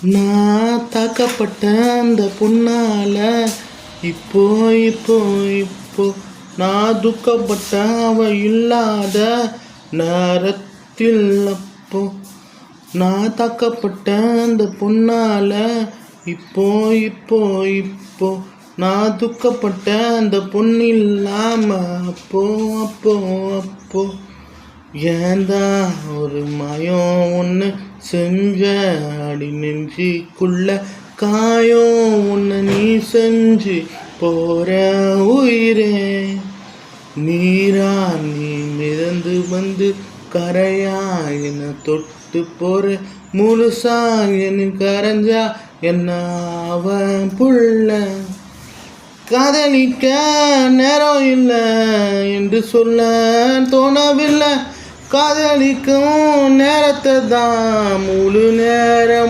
நான் தாக்கப்பட்ட அந்த பொண்ணால இப்போ இப்போ இப்போ நான் துக்கப்பட்ட அவ இல்லாத நேரத்தில் அப்போ நான் தாக்கப்பட்ட அந்த பொண்ணால இப்போ இப்போ இப்போ நான் துக்கப்பட்ட அந்த பொண்ணு இல்லாம அப்போ அப்போ அப்போ ஏந்தா ஒரு மாயம் ஒன்று செஞ்ச அடி நெஞ்சிக்குள்ள காயம் ஒன்று நீ செஞ்சு போற உயிரே நீரா நீ மிதந்து வந்து கரையா என்ன தொட்டு போற முழுசா என்ன கரைஞ்சா என்ன அவன் புள்ள காதலிக்க நேரம் இல்லை என்று சொல்ல தோணவில்லை காதலிக்கும் நேரத்தை தான் முழு நேரம்